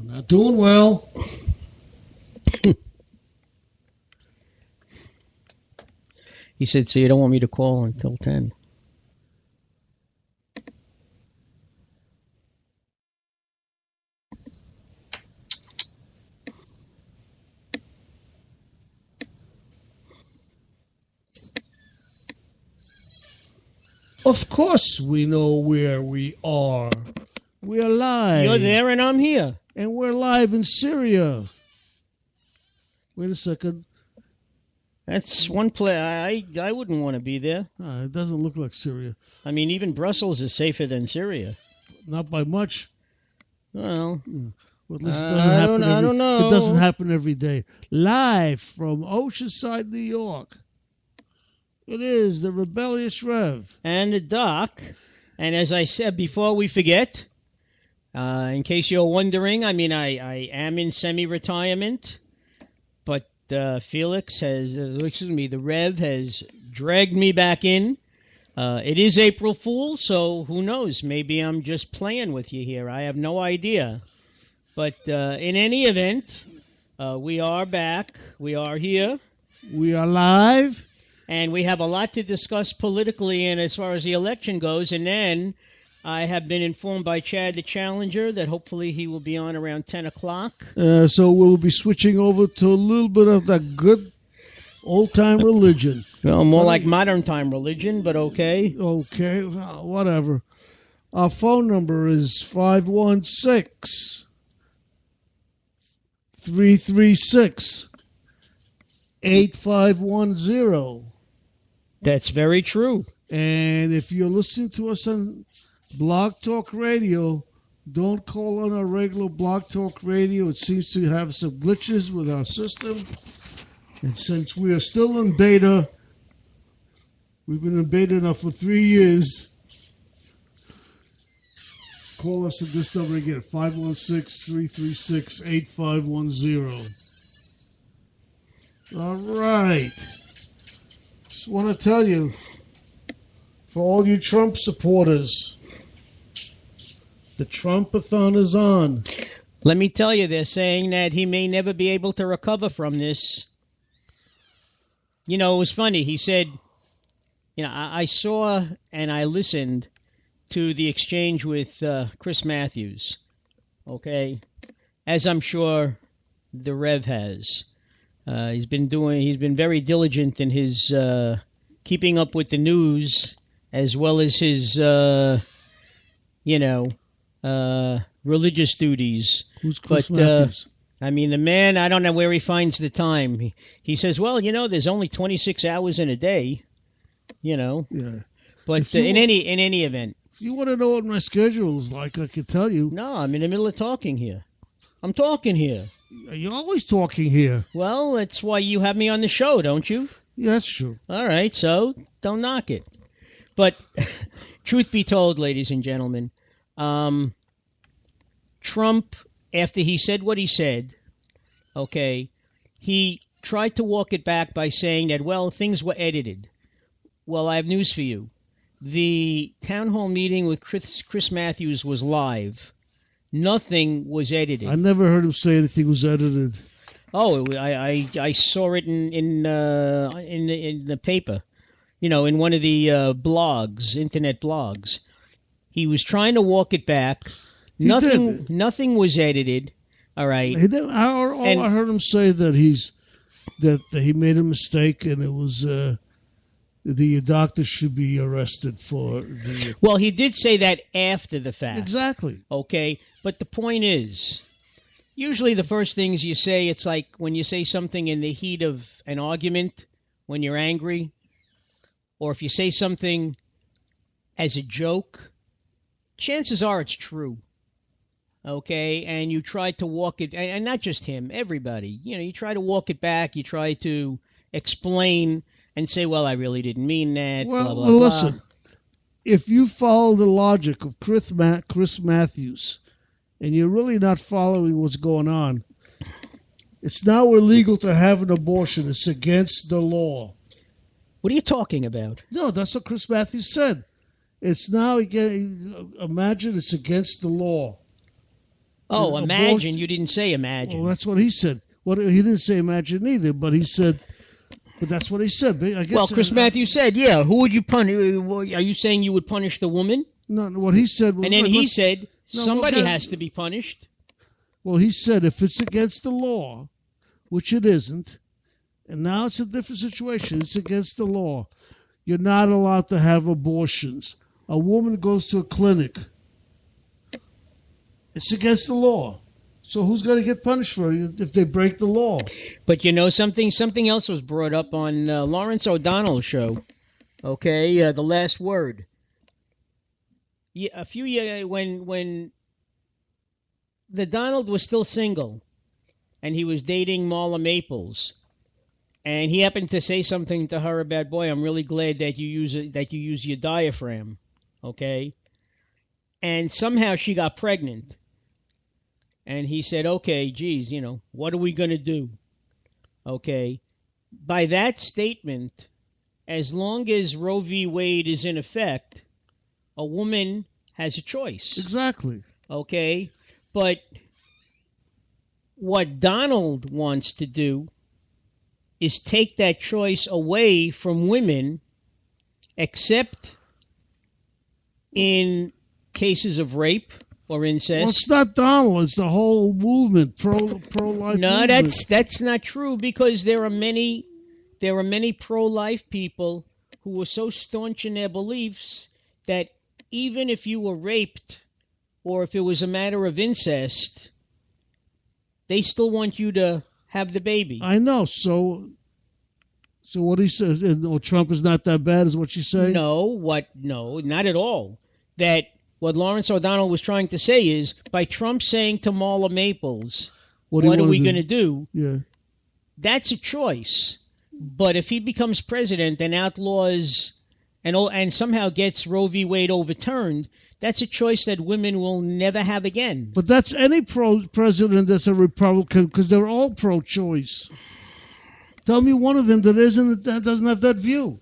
Not doing well. He said, so you don't want me to call until 10. Of course we know where we are. We're live. You're there and I'm here. And we're live in Syria. Wait a second. That's one place. I wouldn't want to be there. It doesn't look like Syria. I mean, even Brussels is safer than Syria. Not by much. Well, at least I don't know. It doesn't happen every day. Live from Oceanside, New York. It is the Rebellious Rev. And the Doc. And as I said, before we forget, in case you're wondering, I mean, I am in semi-retirement, but Felix the Rev has dragged me back in. It is April Fool's, so who knows? Maybe I'm just playing with you here. I have no idea. But in any event, we are back. We are here. We are live. And we have a lot to discuss politically and as far as the election goes. And then I have been informed by Chad the Challenger that hopefully he will be on around 10 o'clock. So we'll be switching over to a little bit of that good old-time religion. Well, more like modern-time religion, but okay. Okay, well, whatever. Our phone number is 516-336-8510. That's very true. And if you're listening to us on Blog Talk Radio, don't call on our regular Blog Talk Radio. It seems to have some glitches with our system. And since we are still in beta, we've been in beta now for 3 years. Call us at this number again, 516-336-8510. All right. Just want to tell you, for all you Trump supporters, the Trumpathon is on. Let me tell you, they're saying that he may never be able to recover from this. You know, it was funny. He said, you know, I saw and I listened to the exchange with Chris Matthews, okay, as I'm sure the Rev has. He's been very diligent in his keeping up with the news as well as his, religious duties. Who's Chris Matthews? I mean, the man, I don't know where he finds the time. He says, well, you know, there's only 26 hours in a day, you know. Yeah. But in any event. If you want to know what my schedule is like, I can tell you. No, I'm in the middle of talking here. I'm talking here. You're always talking here. Well, that's why you have me on the show, don't you? Yeah, that's true. All right, so don't knock it. But truth be told, ladies and gentlemen, Trump, after he said what he said, okay, he tried to walk it back by saying that, well, things were edited. Well, I have news for you. The town hall meeting with Chris Matthews was live. Nothing was edited. I never heard him say anything was edited. Oh, I saw it in the paper, you know, in one of the internet blogs. He was trying to walk it back. Nothing was edited. All right. I heard him say that he made a mistake and it was the doctor should be arrested for the... Well, he did say that after the fact. Exactly. Okay, but the point is, usually the first things you say, it's like when you say something in the heat of an argument, when you're angry, or if you say something as a joke, chances are it's true. Okay, and you try to walk it, and not just him, everybody. You know, you try to walk it back, you try to explain and say, well, I really didn't mean that, well, blah, blah, blah. Listen, if you follow the logic of Chris Matthews, and you're really not following what's going on, it's now illegal to have an abortion. It's against the law. What are you talking about? No, that's what Chris Matthews said. It's now, imagine it's against the law. Oh, imagine. You didn't say imagine. Well, that's what he said. He didn't say imagine either, but he said, but that's what he said. I guess, well, Chris Matthews said, yeah, who would you punish? Are you saying you would punish the woman? No, what he said was... And then he said, somebody has to be punished. Well, he said if it's against the law, which it isn't, and now it's a different situation, it's against the law, you're not allowed to have abortions. A woman goes to a clinic. It's against the law. So who's going to get punished for it if they break the law? But you know something? Something else was brought up on Lawrence O'Donnell's show. Okay, The Last Word. Yeah, a few years when the Donald was still single, and he was dating Marla Maples, and he happened to say something to her about, boy, I'm really glad that you use your diaphragm, okay? And somehow she got pregnant, and he said, okay, geez, what are we going to do? Okay, by that statement, as long as Roe v. Wade is in effect, a woman has a choice. Exactly. Okay, but what Donald wants to do is take that choice away from women, except in cases of rape or incest. Well, it's not Donald. It's the whole movement, pro-life No, movement. that's not true, because there are many pro-life people who were so staunch in their beliefs that even if you were raped or if it was a matter of incest, they still want you to have the baby. I know. So what he says, Trump is not that bad, is what you say? No, not at all. That what Lawrence O'Donnell was trying to say is, by Trump saying to Marla Maples, what are we going to do? Yeah. That's a choice. But if he becomes president and outlaws and somehow gets Roe v. Wade overturned, that's a choice that women will never have again. But that's any president that's a Republican, because they're all pro-choice. Tell me one of them that doesn't have that view.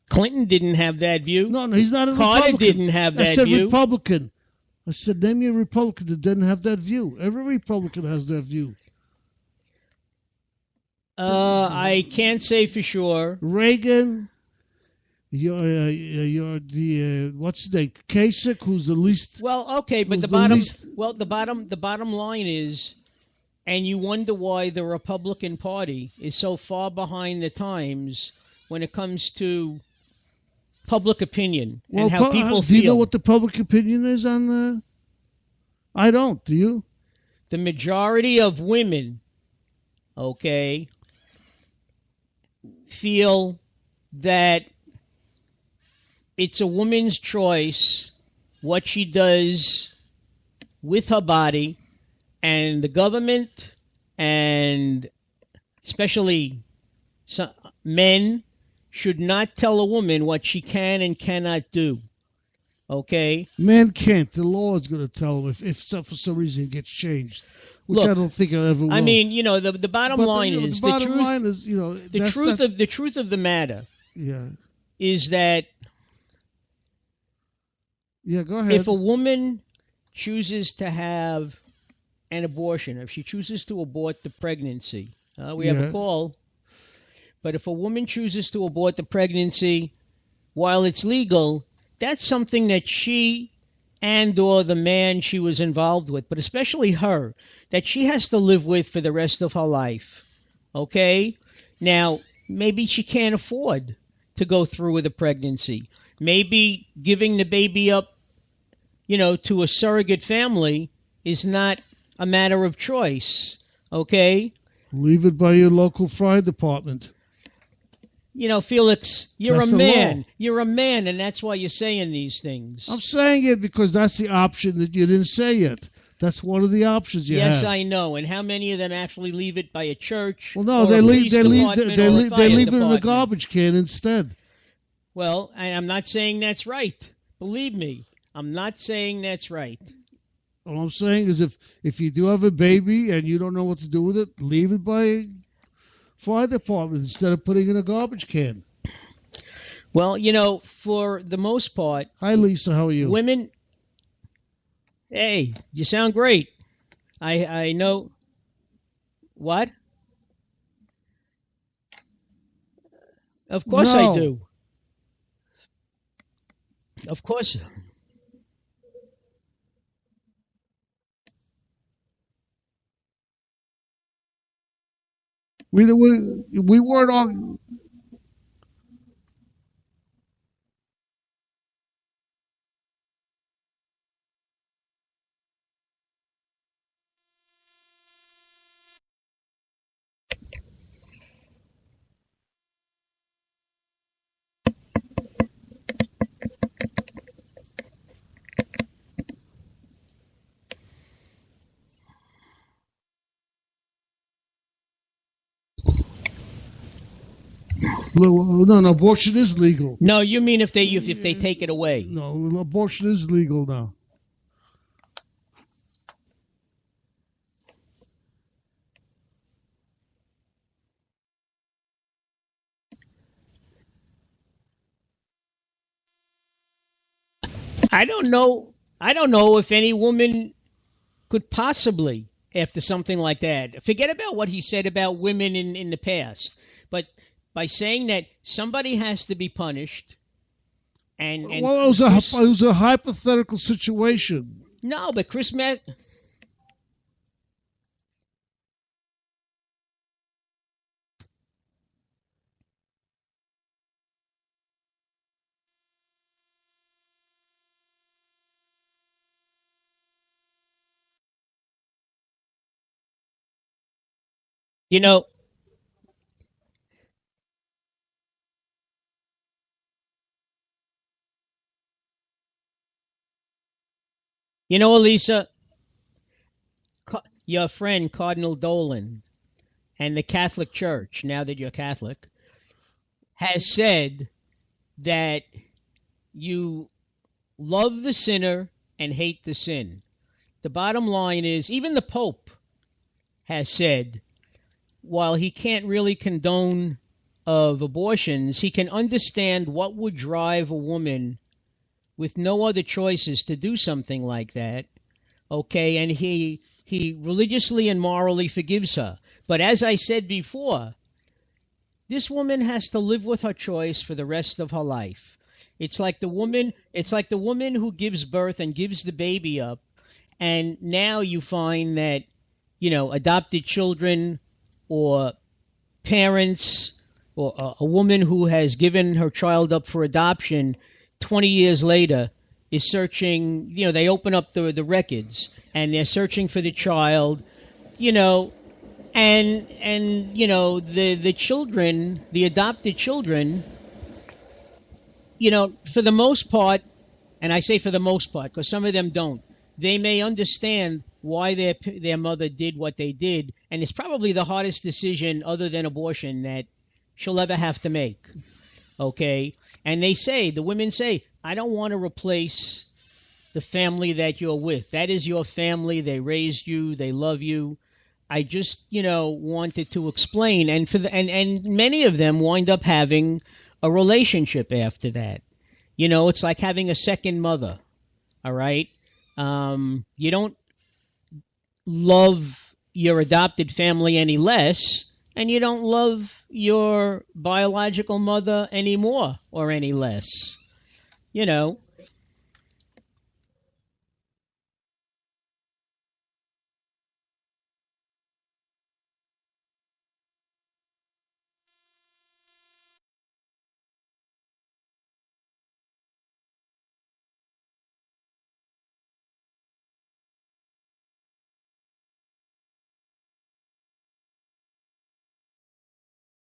Clinton didn't have that view. No, he's not a Carter Republican. didn't have that view. I said view. Republican. I said name me a Republican that didn't have that view. Every Republican has that view. I can't say for sure. Reagan, you're the what's his name? Kasich, who's the least. Well, okay, but the bottom line is, and you wonder why the Republican Party is so far behind the times when it comes to public opinion and how people feel. Do you know what the public opinion is on? I don't. Do you? The majority of women, okay, feel that it's a woman's choice what she does with her body, and the government and especially men should not tell a woman what she can and cannot do. Okay? Man can't. The law is going to tell him if for some reason it gets changed, which I don't think it ever will. I mean, the bottom line is the bottom line is the truth of the matter. Yeah. Is that go ahead. If a woman chooses to have an abortion, if she chooses to abort the pregnancy, we have a call. But if a woman chooses to abort the pregnancy while it's legal, that's something that she and or the man she was involved with, but especially her, that she has to live with for the rest of her life. Okay? Now, maybe she can't afford to go through with a pregnancy. Maybe giving the baby up, to a surrogate family is not a matter of choice. Okay? Leave it by your local fire department. Felix, you're That's a man. the law. You're a man, and that's why you're saying these things. I'm saying it because that's the option that you didn't say yet. That's one of the options you have. Yes, I know. And how many of them actually leave it by a church? Well, no, or they a leave police department or a they fire leave it in the department? garbage can instead. Well, I'm not saying that's right. Believe me, I'm not saying that's right. All I'm saying is if you do have a baby and you don't know what to do with it, leave it by fire department instead of putting it in a garbage can. Well, for the most part. Hi, Lisa. How are you? Women. Hey, you sound great. I know what? Of course I No, do. Of course. we weren't on. No, no, abortion is legal. No, you mean if they take it away? No, abortion is legal now. I don't know. I don't know if any woman could possibly, after something like that, forget about what he said about women in the past, but by saying that somebody has to be punished, and Well, Chris, it was a hypothetical situation. no, but Chris Matt, you know, Elisa, your friend Cardinal Dolan and the Catholic Church, now that you're Catholic, has said that you love the sinner and hate the sin. The bottom line is, even the Pope has said, while he can't really condone of abortions, he can understand what would drive a woman with no other choices to do something like that. Okay, and he religiously and morally forgives her. But as I said before, this woman has to live with her choice for the rest of her life. It's like the woman who gives birth and gives the baby up, and now you find that, adopted children or parents or a woman who has given her child up for adoption 20 years later is searching, they open up the records and they're searching for the child, you know, and the children, the adopted children, for the most part, and I say for the most part because some of them don't, they may understand why their mother did what they did, and it's probably the hardest decision other than abortion that she'll ever have to make. Okay, and the women say, I don't want to replace the family that you're with. That is your family. They raised you. They love you. I just, wanted to explain, and and many of them wind up having a relationship after that. It's like having a second mother. All right, you don't love your adopted family any less, and you don't love your biological mother any more or any less. You know,